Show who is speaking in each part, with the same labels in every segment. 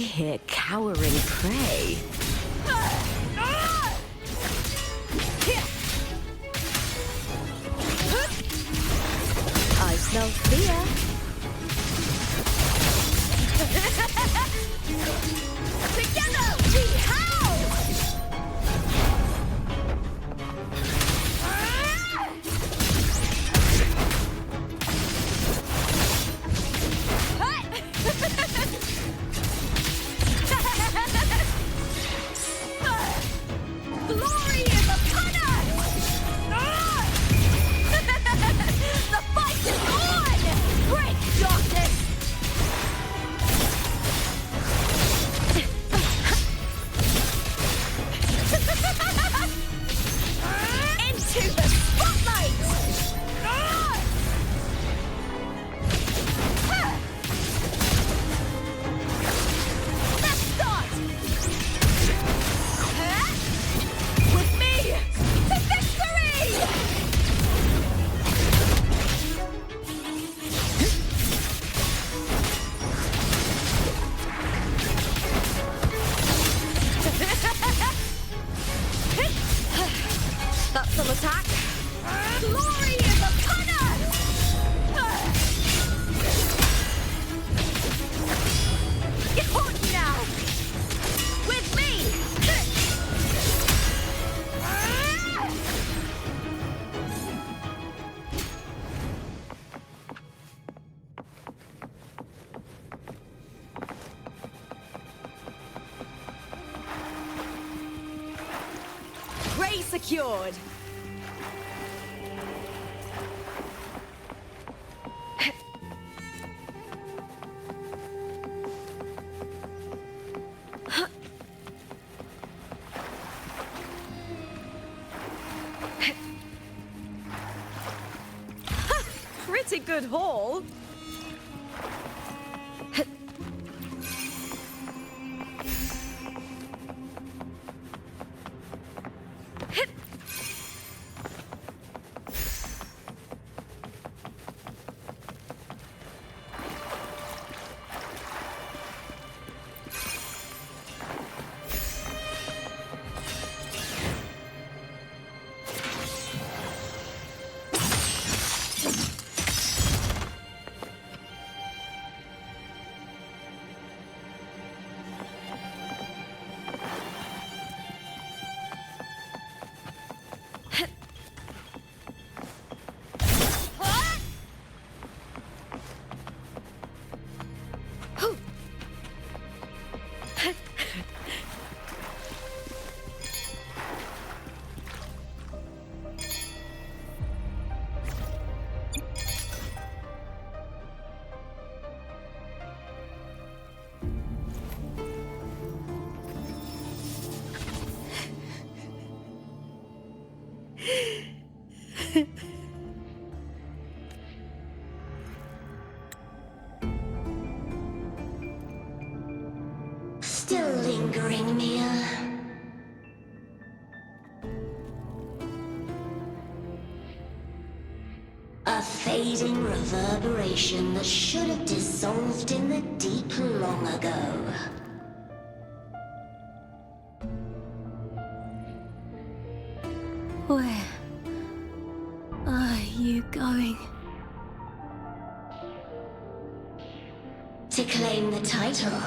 Speaker 1: hear cowering prey. I smell fear.
Speaker 2: Together we howl! Glory is upon us! The fight is on! Break darkness! Into the spotlight! Let's start! With me to victory! That's some attack. Glory is upon us! Get on now! With me! Prey secured! Pretty good haul.
Speaker 3: Still lingering, Mia. A fading reverberation that should have dissolved in the deep long ago.
Speaker 1: Where are you going?
Speaker 3: To claim the title.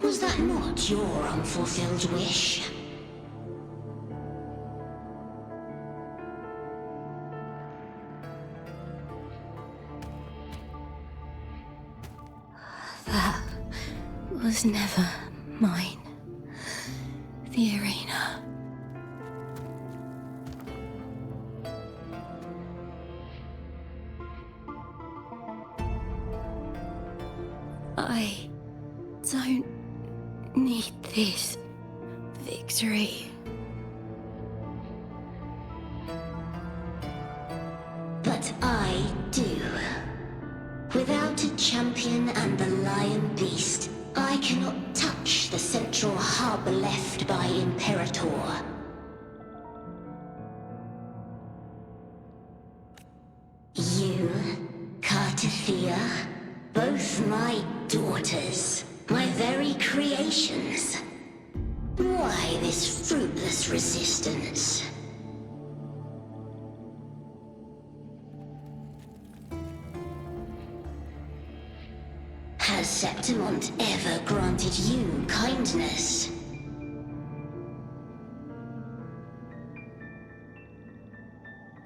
Speaker 3: Was that not your unfulfilled wish?
Speaker 1: That was never mine. The arena. I don't need this victory.
Speaker 3: But I do. Without a champion and the lion beast, I cannot touch the central hub left by Imperator. You daughters, my very creations. Why this fruitless resistance? Has Septimont ever granted you kindness?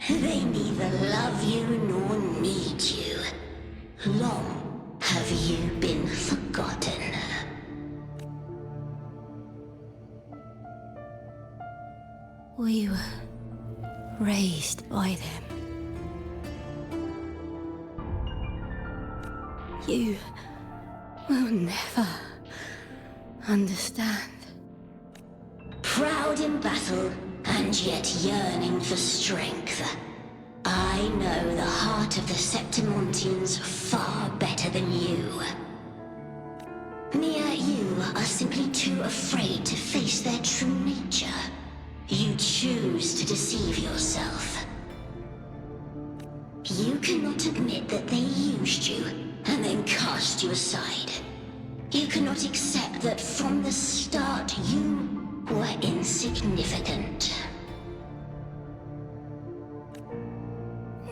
Speaker 3: They neither love you nor need you. Long have you been forgotten.
Speaker 1: We were raised by them. You will never understand.
Speaker 3: Proud in battle, and yet yearning for strength. I know the heart of the Septimontians far better than you. Mia, you are simply too afraid to face their true nature. You choose to deceive yourself. You cannot admit that they used you and then cast you aside. You cannot accept that from the start you were insignificant.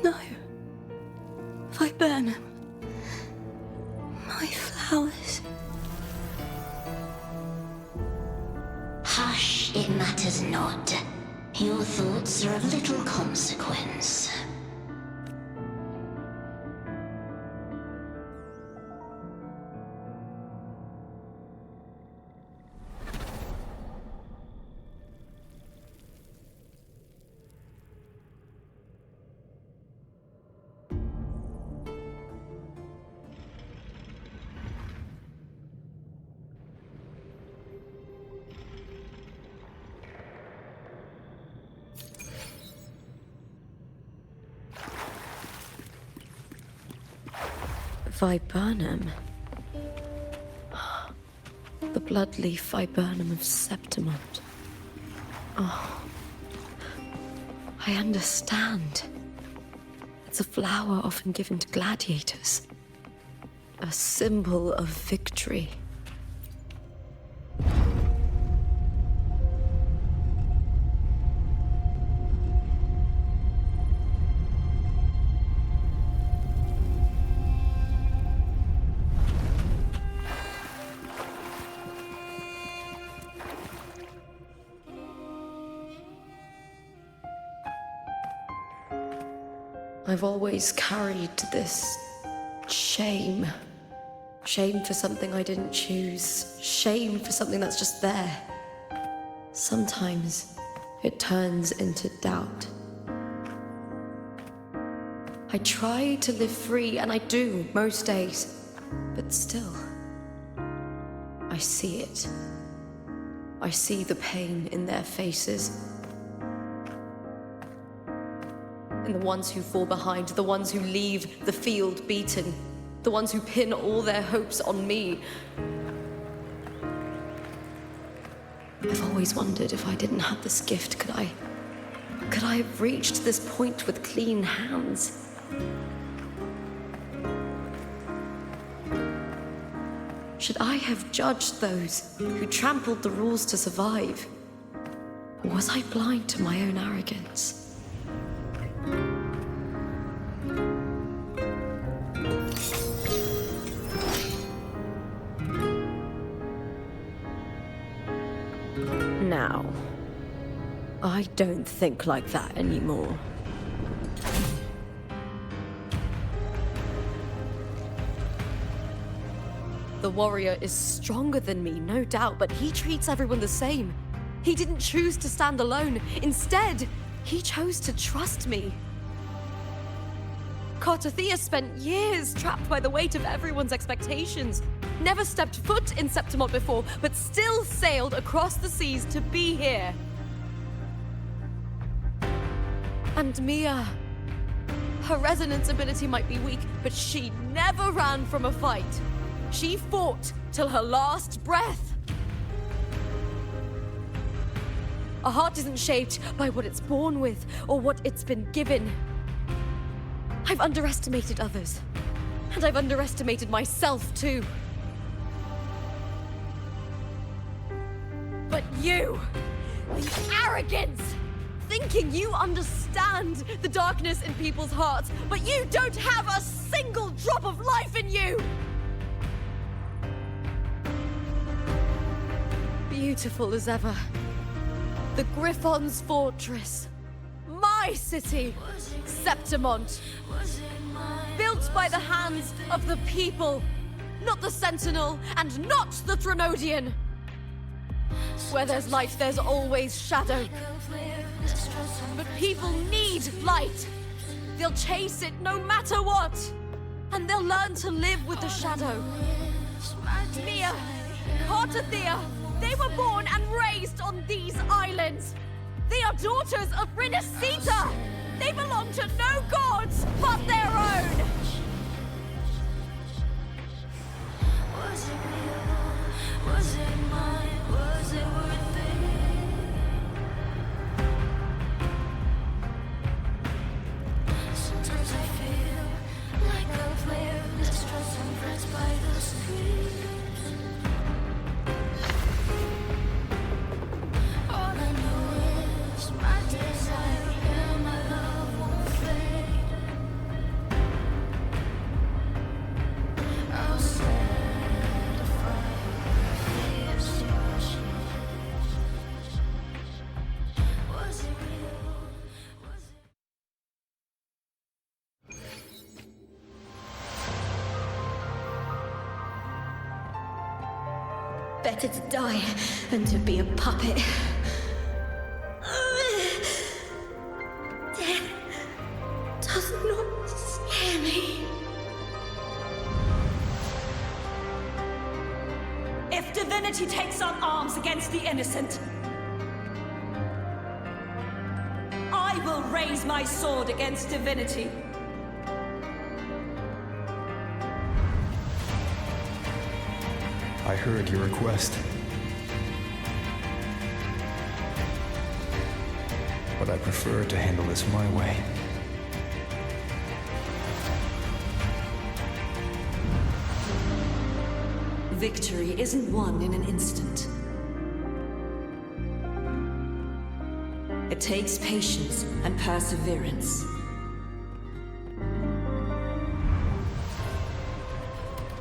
Speaker 1: No. Viburnum. My flowers.
Speaker 3: Hush, it matters not. Your thoughts are of little consequence.
Speaker 4: Viburnum. The bloodleaf viburnum of Septimont. Oh, I understand. It's a flower often given to gladiators. A symbol of victory. I've always carried this shame. Shame for something I didn't choose. Shame for something that's just there. Sometimes it turns into doubt. I try to live free, and I do most days. But still, I see it. I see the pain in their faces. And the ones who fall behind, the ones who leave the field beaten, the ones who pin all their hopes on me. I've always wondered if I didn't have this gift, could I have reached this point with clean hands? Should I have judged those who trampled the rules to survive? Or was I blind to my own arrogance? Now, I don't think like that anymore. The warrior is stronger than me, no doubt, but he treats everyone the same. He didn't choose to stand alone. Instead, he chose to trust me. Cartothea spent years trapped by the weight of everyone's expectations. Never stepped foot in Septimont before, but still sailed across the seas to be here. And Mia, her resonance ability might be weak, but she never ran from a fight. She fought till her last breath. A heart isn't shaped by what it's born with or what it's been given. I've underestimated others, and I've underestimated myself too. But you, the arrogance, thinking you understand the darkness in people's hearts, but you don't have a single drop of life in you! Beautiful as ever. The Griffon's fortress. My city, Septimont. Built by the hands of the people, not the Sentinel and not the Threnodian. Where there's light, there's always shadow. But people need light. They'll chase it no matter what. And they'll learn to live with the shadow. Mia, Cartathea, they were born and raised on these islands. They are daughters of Renacita. They belong to no gods but their own.
Speaker 2: Was it real? Was it mine? Was it worth it? Sometimes I feel like a player distressed and pressed by the screen. All I know is my desire and my love won't fade. I'll set a fire, the extinction. Was it real? Was it?
Speaker 1: Better to die than to be a puppet. Death does not scare me.
Speaker 5: If divinity takes up arms against the innocent, I will raise my sword against divinity.
Speaker 6: I heard your request. But I prefer to handle this my way.
Speaker 5: Victory isn't won in an instant. It takes patience and perseverance.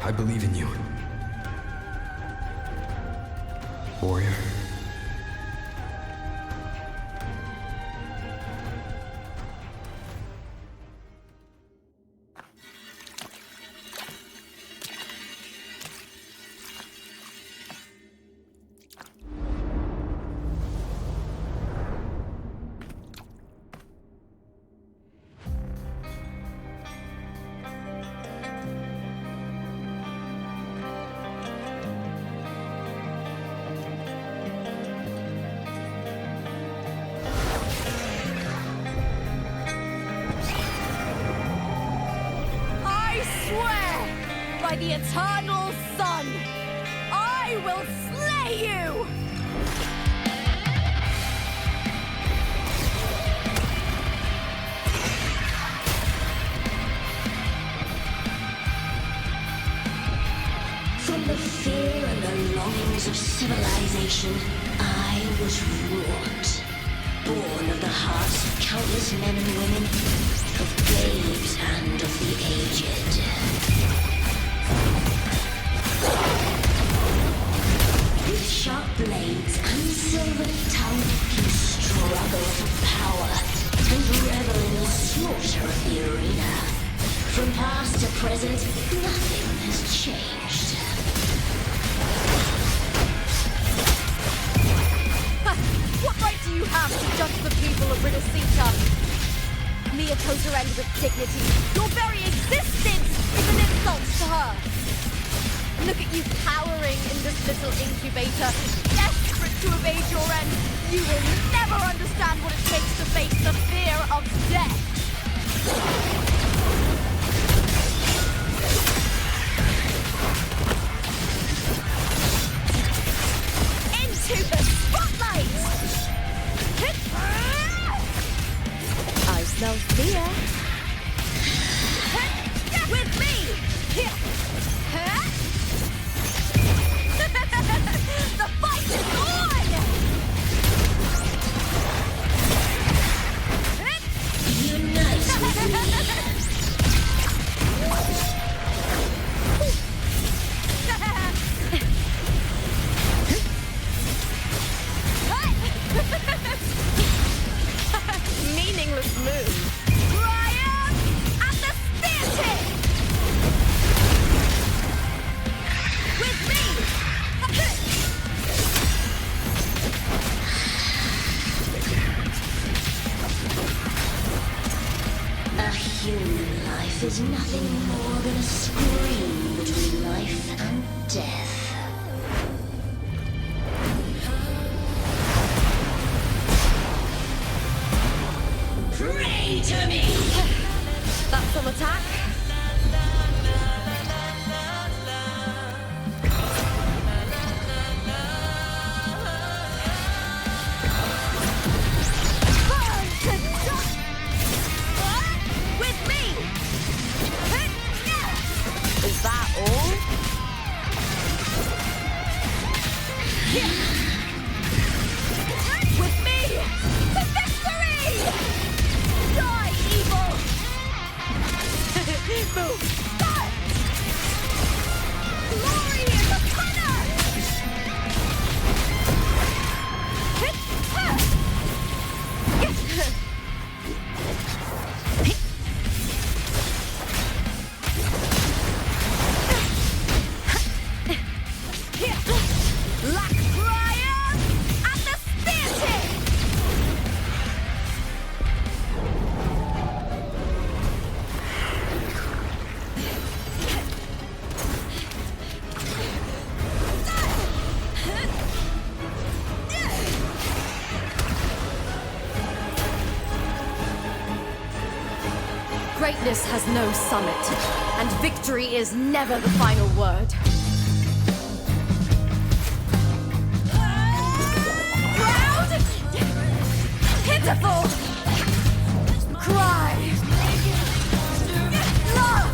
Speaker 6: I believe in you. Warrior.
Speaker 4: By the eternal sun, I will slay you!
Speaker 3: From the fear and the longings of civilization, I was wrought. Born of the hearts of countless men and women, of babes and of the aged. With sharp blades and silver tongue, you struggle for power and revel in the slaughter of the arena. From past to present, nothing has changed.
Speaker 4: What right do you have to judge the people of Renacita? Mia chose her end with dignity. Your very existence is an insult to her. Look at you cowering in this little incubator, desperate to evade your end. You will never understand what it takes to face the fear of death. Into the spotlight! I smell fear. With me! The fight is on!
Speaker 5: Triumph at the spear tip! With me!
Speaker 3: A human life is nothing more than a scream between life and death. Pray to me!
Speaker 4: That's some attack.
Speaker 5: Burn to dust! With me!
Speaker 4: Is that all?
Speaker 5: With me! To victory! Die, evil! Move! Die! Glory is upon us! Black Briar at the spear tip!
Speaker 4: Greatness has no summit, and victory is never the final word.
Speaker 5: Proud! Pitiful! Cry! Love!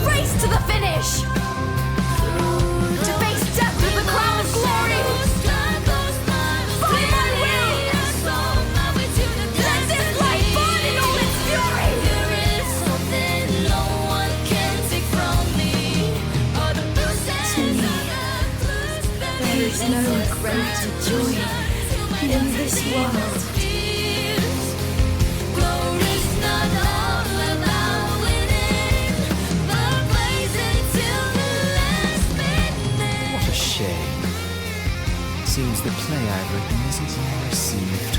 Speaker 4: Race to the finish! To face death with the crown of glory! By my will! Let this light burn in all its fury! There is no greater joy in this world.
Speaker 6: What a shame. Seems the play I've written isn't well received.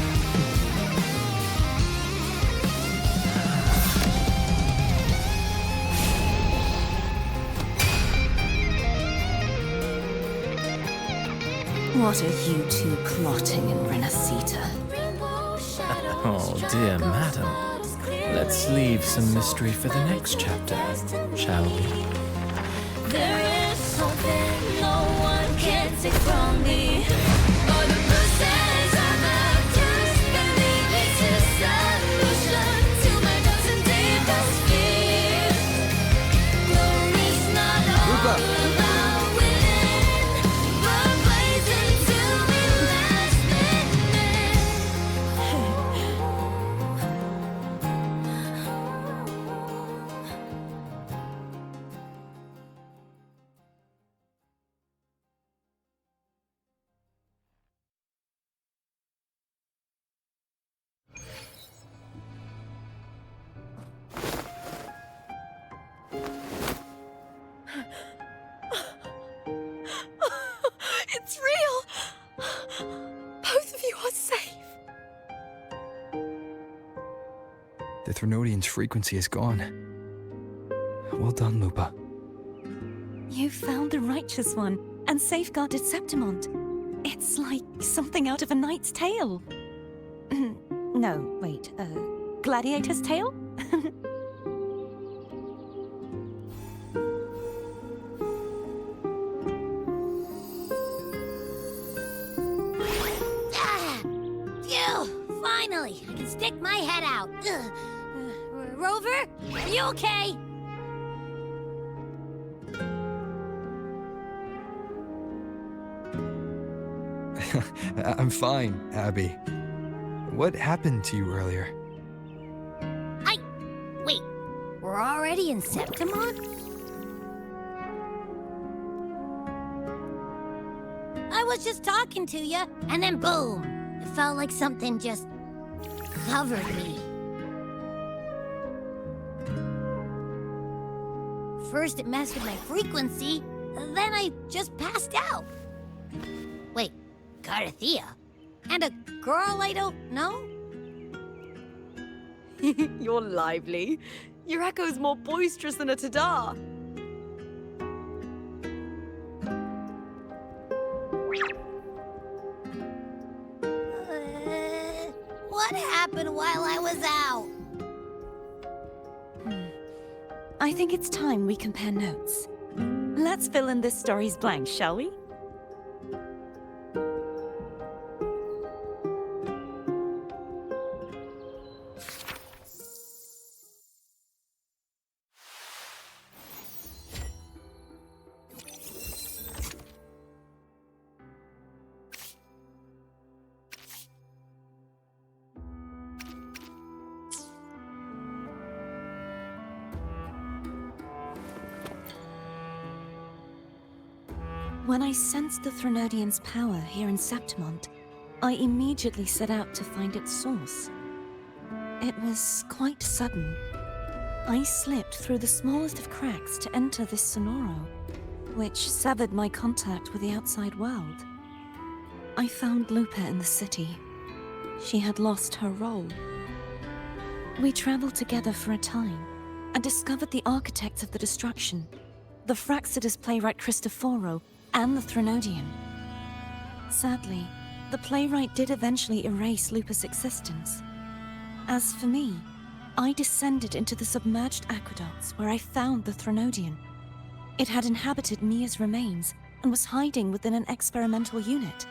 Speaker 7: What are you two plotting in Renacita?
Speaker 8: Oh, dear madam. Let's leave some mystery for the next chapter, shall we?
Speaker 2: There is something no one can take from me. All the bruises on the curse, believe it's a solution to my doubts and deepest fears. Glory's not all about winning, but blazing till we last
Speaker 4: It's real! Both of you are safe.
Speaker 6: The Threnodian's frequency is gone. Well done, Lupa.
Speaker 7: You found the righteous one and safeguarded Septimont. It's like something out of a knight's tale. No, wait, gladiator's tale?
Speaker 2: Phew! Finally, I can stick my head out. Rover, are you okay?
Speaker 6: I'm fine, Abby. What happened to you earlier?
Speaker 2: Wait, we're already in Septimon?
Speaker 9: was just talking to you, and then boom! It felt like something just covered me. First it messed with my frequency, then I just passed out. Wait, Carthea? And a girl I don't know?
Speaker 4: You're lively. Your echo's more boisterous than a tada.
Speaker 9: What happened while I was out?
Speaker 7: I think it's time we compare notes. Let's fill in this story's blanks, shall we? When I sensed the Threnodian's power here in Septimont, I immediately set out to find its source. It was quite sudden. I slipped through the smallest of cracks to enter this Sonoro, which severed my contact with the outside world. I found Lupa in the city. She had lost her role. We traveled together for a time and discovered the architects of the destruction, the Fraxidus playwright Cristoforo, and the Threnodian. Sadly, the playwright did eventually erase Lupa's existence. As for me, I descended into the submerged aqueducts where I found the Threnodian. It had inhabited Mia's remains and was hiding within an experimental unit.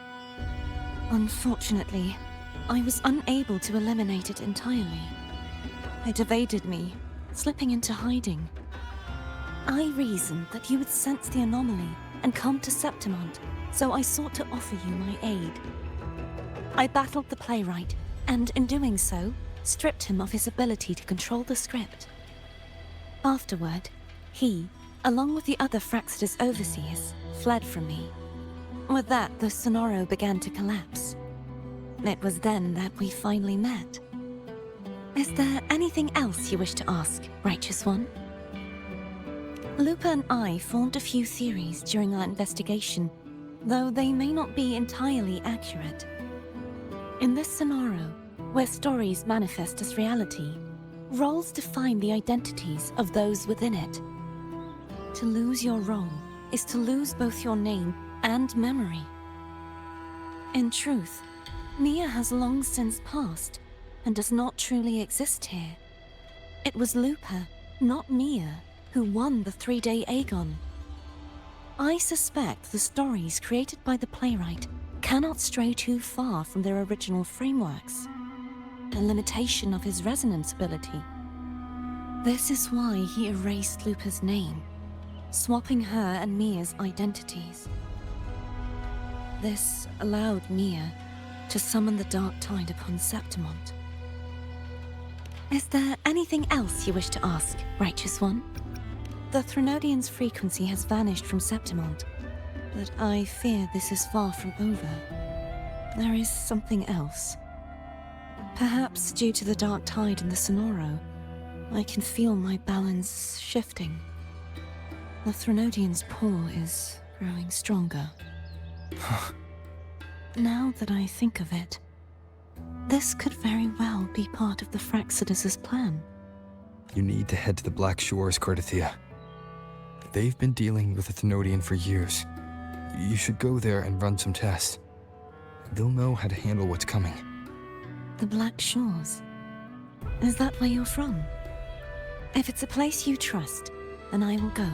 Speaker 7: Unfortunately, I was unable to eliminate it entirely. It evaded me, slipping into hiding. I reasoned that you would sense the anomaly and come to Septimont, so I sought to offer you my aid. I battled the playwright, and in doing so, stripped him of his ability to control the script. Afterward, he, along with the other Fraxidus overseers, fled from me. With that, the Sonoro began to collapse. It was then that we finally met. Is there anything else you wish to ask, Righteous One? Lupa and I formed a few theories during our investigation, though they may not be entirely accurate. In this Sonoro, where stories manifest as reality, roles define the identities of those within it. To lose your role is to lose both your name and memory. In truth, Mia has long since passed and does not truly exist here. It was Lupa, not Mia, who won the 3-day Aegon. I suspect the stories created by the playwright cannot stray too far from their original frameworks, a limitation of his resonance ability. This is why he erased Lupa's name, swapping her and Mia's identities. This allowed Mia to summon the dark tide upon Septimont. Is there anything else you wish to ask, Righteous One? The Threnodian's frequency has vanished from Septimont, but I fear this is far from over. There is something else. Perhaps due to the dark tide in the Sonoro, I can feel my balance shifting. The Threnodian's pull is growing stronger. Now that I think of it, this could very well be part of the Fraxidus' plan.
Speaker 6: You need to head to the Black Shores, Cardathea. They've been dealing with the Thenodian for years. You should go there and run some tests. They'll know how to handle what's coming.
Speaker 7: The Black Shores? Is that where you're from? If it's a place you trust, then I will go.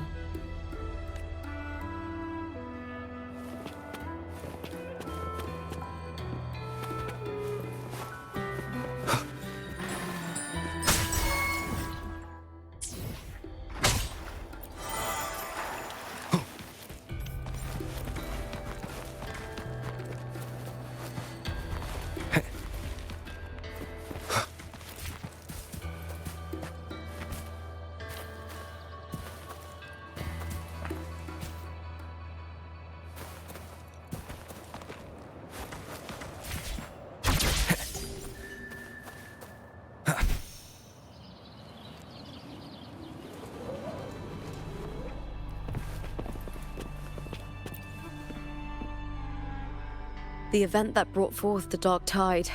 Speaker 4: The event that brought forth the dark tide.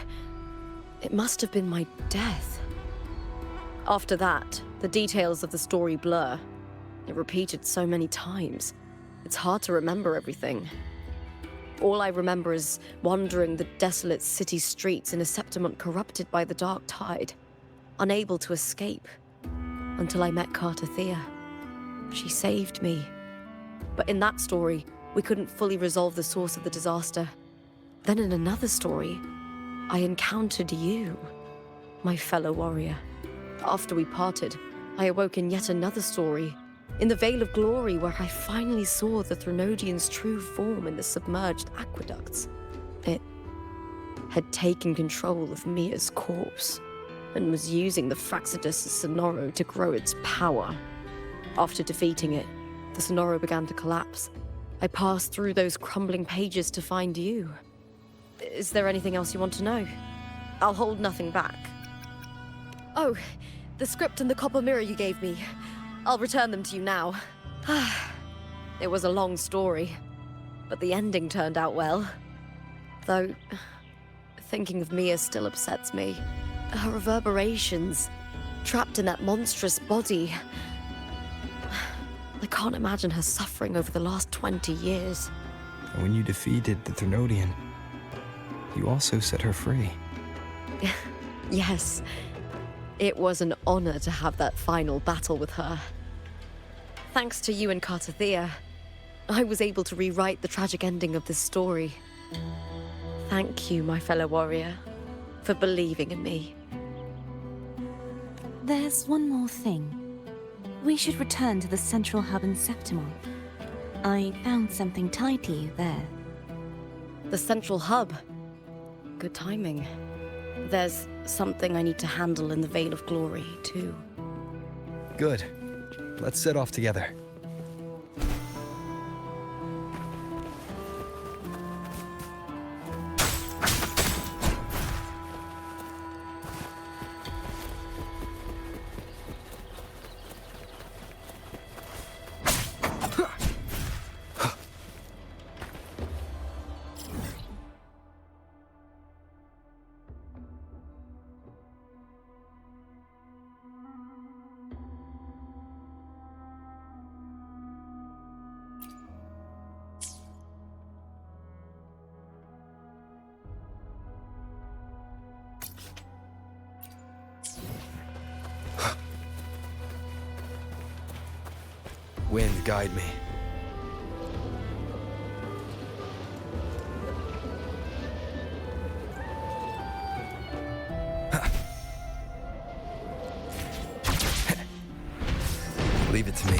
Speaker 4: It must have been my death. After that, the details of the story blur. It repeated so many times. It's hard to remember everything. All I remember is wandering the desolate city streets in a Septimont corrupted by the dark tide, unable to escape, until I met Cartathea. She saved me. But in that story, we couldn't fully resolve the source of the disaster. Then in another story, I encountered you, my fellow warrior. After we parted, I awoke in yet another story, in the Vale of Glory, where I finally saw the Threnodian's true form in the submerged aqueducts. It had taken control of Mia's corpse, and was using the Fraxidus Sonoro to grow its power. After defeating it, the Sonoro began to collapse. I passed through those crumbling pages to find you. Is there anything else you want to know? I'll hold nothing back. Oh, the script and the copper mirror you gave me. I'll return them to you now. It was a long story, but the ending turned out well. Though, thinking of Mia still upsets me. Her reverberations, trapped in that monstrous body. I can't imagine her suffering over the last 20 years.
Speaker 6: And when you defeated the Threnodian, you also set her free.
Speaker 4: Yes. It was an honor to have that final battle with her. Thanks to you and Cartathea, I was able to rewrite the tragic ending of this story. Thank you, my fellow warrior, for believing in me.
Speaker 7: There's one more thing. We should return to the central hub in Septimont. I found something tied to you there.
Speaker 4: The central hub? Good timing. There's something I need to handle in the Vale of Glory, too.
Speaker 6: Good. Let's set off together. Wind, guide me. Leave it to me.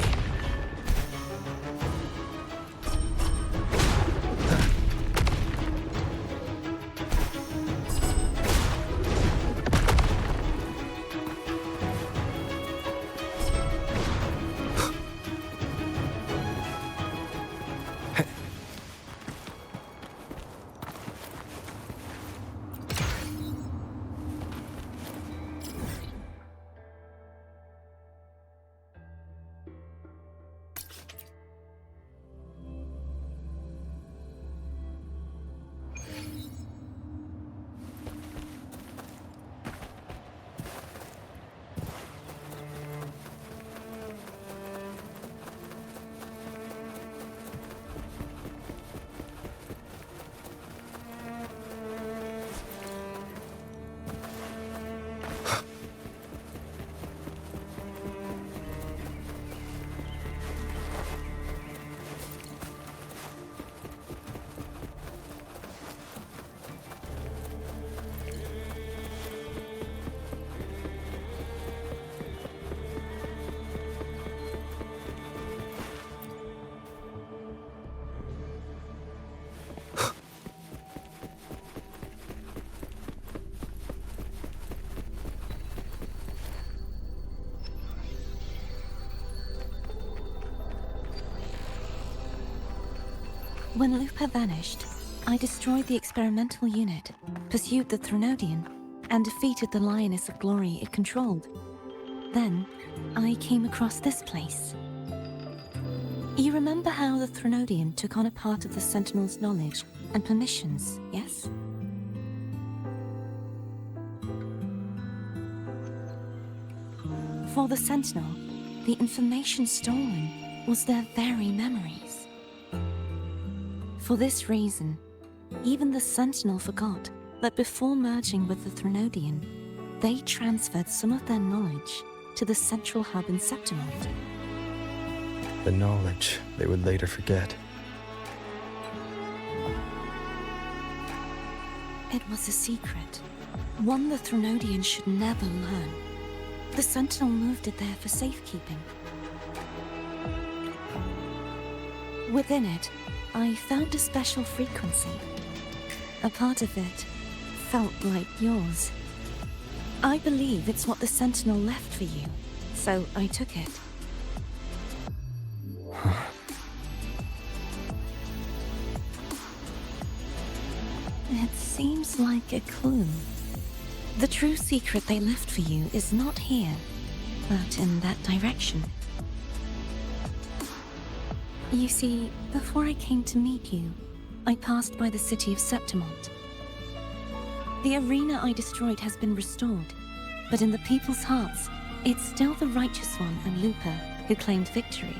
Speaker 7: When Lupa vanished, I destroyed the experimental unit, pursued the Threnodian, and defeated the Lioness of Glory it controlled. Then, I came across this place. You remember how the Threnodian took on a part of the Sentinel's knowledge and permissions, yes? For the Sentinel, the information stolen was their very memories. For this reason, even the Sentinel forgot that before merging with the Threnodian, they transferred some of their knowledge to the central hub in Septimont.
Speaker 6: The knowledge they would later forget.
Speaker 7: It was a secret, one the Threnodian should never learn. The Sentinel moved it there for safekeeping. Within it, I found a special frequency. A part of it felt like yours. I believe it's what the Sentinel left for you, so I took it. It seems like a clue. The true secret they left for you is not here, but in that direction. You see, before I came to meet you, I passed by the city of Septimont. The arena I destroyed has been restored, but in the people's hearts, it's still the Righteous One and Lupa who claimed victory.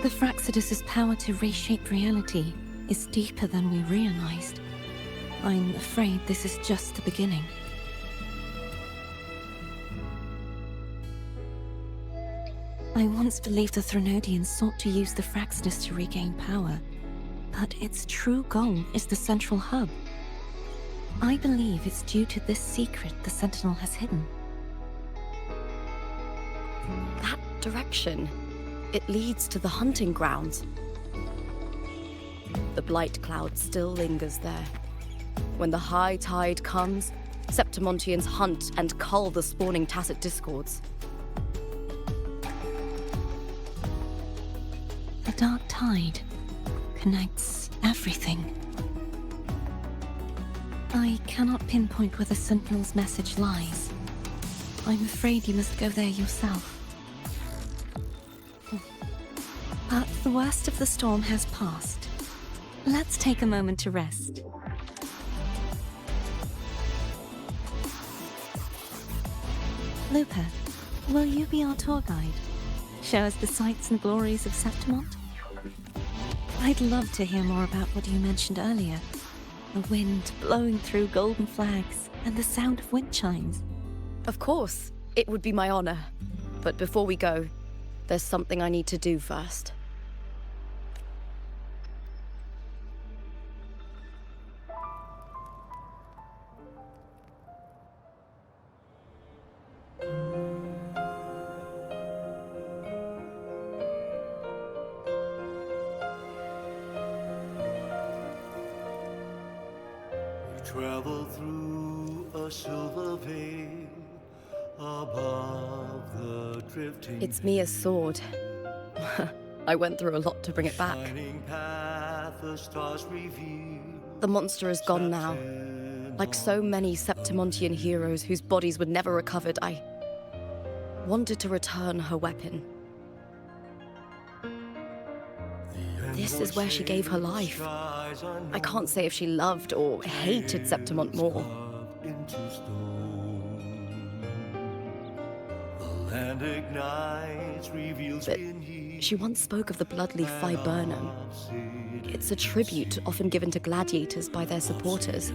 Speaker 7: The Fraxidus' power to reshape reality is deeper than we realized. I'm afraid this is just the beginning. I once believed the Threnodians sought to use the Fraxidus to regain power, but its true goal is the central hub. I believe it's due to this secret the Sentinel has hidden.
Speaker 4: That direction, it leads to the hunting grounds. The blight cloud still lingers there. When the high tide comes, Septimontians hunt and cull the spawning tacit discords.
Speaker 7: The dark tide connects everything. I cannot pinpoint where the Sentinel's message lies. I'm afraid you must go there yourself. But the worst of the storm has passed. Let's take a moment to rest. Lupa, will you be our tour guide? Show us the sights and glories of Septimont? I'd love to hear more about what you mentioned earlier. The wind blowing through golden flags and the sound of wind chimes.
Speaker 4: Of course, it would be my honor. But before we go, there's something I need to do first.
Speaker 10: Travel through a silver veil above the drifting.
Speaker 4: It's Mia's sword. I went through a lot to bring it back.
Speaker 10: Path, the stars reveal.
Speaker 4: The monster is gone now. Like so many Septimontian heroes whose bodies were never recovered, I wanted to return her weapon. This is where she gave her life. I can't say if she loved or hated Septimont more. But she once spoke of the bloodleaf viburnum. It's a tribute often given to gladiators by their supporters.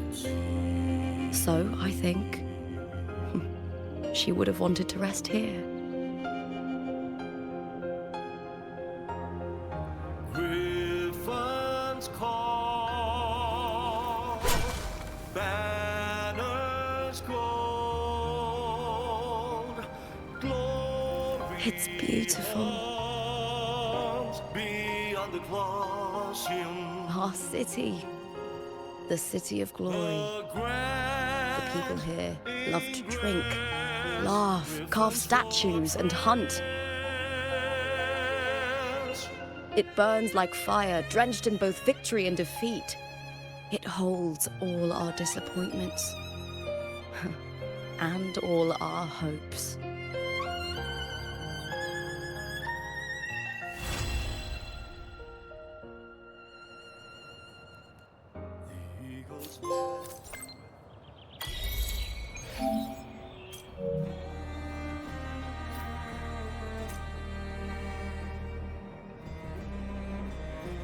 Speaker 4: So, I think, she would have wanted to rest here. It's beautiful. Our city. The city of glory. The people here love to drink, laugh, carve statues, and hunt. It burns like fire, drenched in both victory and defeat. It holds all our disappointments. And all our hopes.
Speaker 10: echoes back.